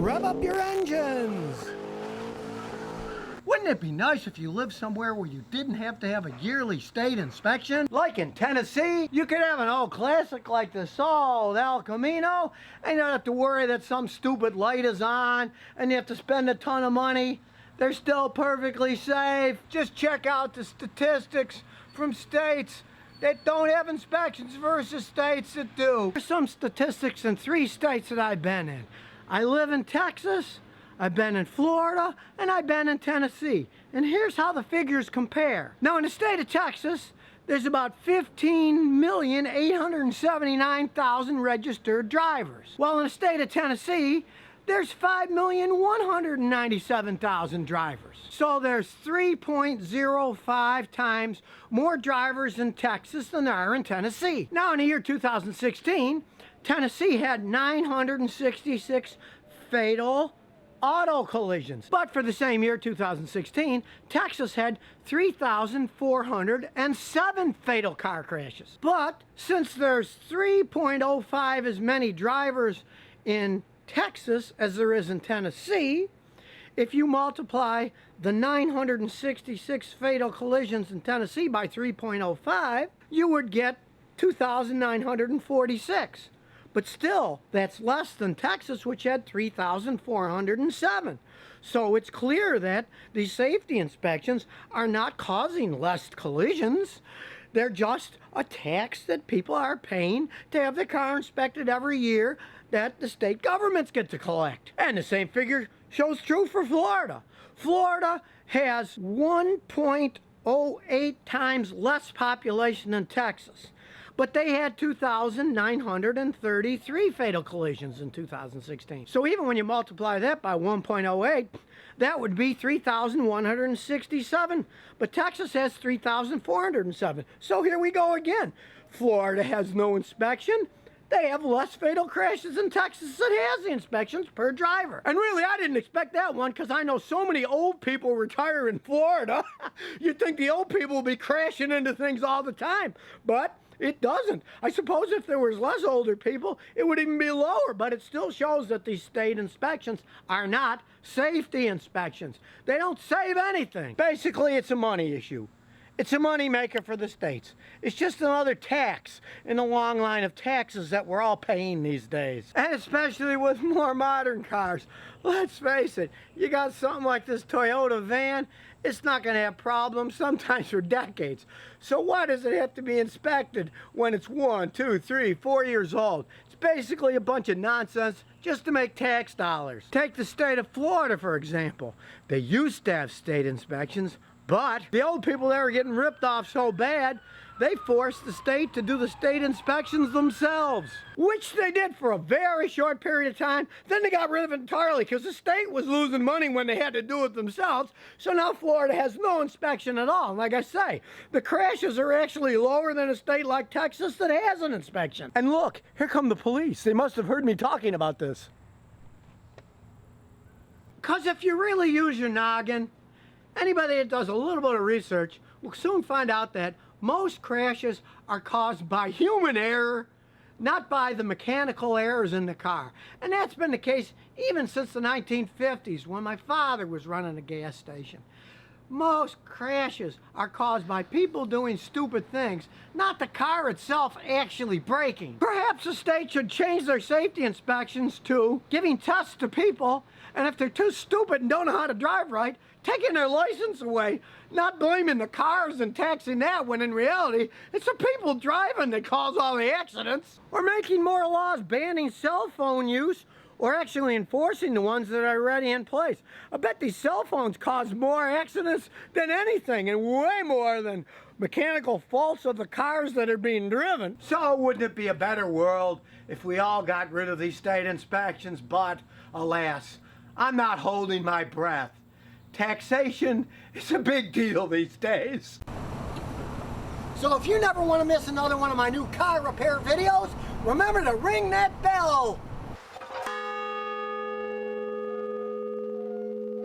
rev up your engines. Wouldn't it be nice if you lived somewhere where you didn't have to have a yearly state inspection? Like in Tennessee, you could have an old classic like the old El Camino, and you don't have to worry that some stupid light is on, and you have to spend a ton of money. They're still perfectly safe. Just check out the statistics from states that don't have inspections versus states that do. There's some statistics in 3 states that I've been in. I live in Texas, I've been in Florida, and I've been in Tennessee. And here's how the figures compare. Now in the state of Texas, there's about 15,879,000 registered drivers. While in the state of Tennessee, there's 5,197,000 drivers. So there's 3.05 times more drivers in Texas than there are in Tennessee. Now in the year 2016, Tennessee had 966 fatal auto collisions. But for the same year, 2016, Texas had 3,407 fatal car crashes. But since there's 3.05 as many drivers in Texas as there is in Tennessee, if you multiply the 966 fatal collisions in Tennessee by 3.05, you would get 2,946. But still, that's less than Texas, which had 3,407. So it's clear that these safety inspections are not causing less collisions. They're just a tax that people are paying to have their car inspected every year that the state governments get to collect. And the same figure shows true for Florida. Florida has 1.08 times less population than Texas, but they had 2,933 fatal collisions in 2016. So even when you multiply that by 1.08, that would be 3,167. But Texas has 3,407. So here we go again. Florida has no inspection. They have less fatal crashes in Texas that has the inspections per driver. And really, I didn't expect that one because I know so many old people retire in Florida. You'd think the old people will be crashing into things all the time, but it doesn't. I suppose if there was less older people, it would even be lower, but it still shows that these state inspections are not safety inspections. They don't save anything. Basically, it's a money issue. It's a money maker for the states. It's just another tax in the long line of taxes that we're all paying these days. And especially with more modern cars. Let's face it, you got something like this Toyota van, it's not going to have problems, sometimes for decades. So why does it have to be inspected when it's 1, 2, 3, 4 years old? It's basically a bunch of nonsense just to make tax dollars. Take the state of Florida, for example. They used to have state inspections, but the old people there are getting ripped off so bad, they forced the state to do the state inspections themselves, which they did for a very short period of time. Then they got rid of it entirely because the state was losing money when they had to do it themselves. So now Florida has no inspection at all. And like I say, the crashes are actually lower than a state like Texas that has an inspection. And look, here come the police. They must have heard me talking about this. Because if you really use your noggin, anybody that does a little bit of research will soon find out that most crashes are caused by human error, not by the mechanical errors in the car. And that's been the case even since the 1950s when my father was running a gas station. Most crashes are caused by people doing stupid things, not the car itself actually breaking. Perhaps the state should change their safety inspections to giving tests to people, and if they're too stupid and don't know how to drive right, taking their license away, not blaming the cars and taxing that when in reality, it's the people driving that cause all the accidents. Or making more laws banning cell phone use or actually enforcing the ones that are already in place. I bet these cell phones cause more accidents than anything and way more than mechanical faults of the cars that are being driven. So wouldn't it be a better world if we all got rid of these state inspections? But alas, I'm not holding my breath. Taxation is a big deal these days. So if you never want to miss another one of my new car repair videos, remember to ring that bell.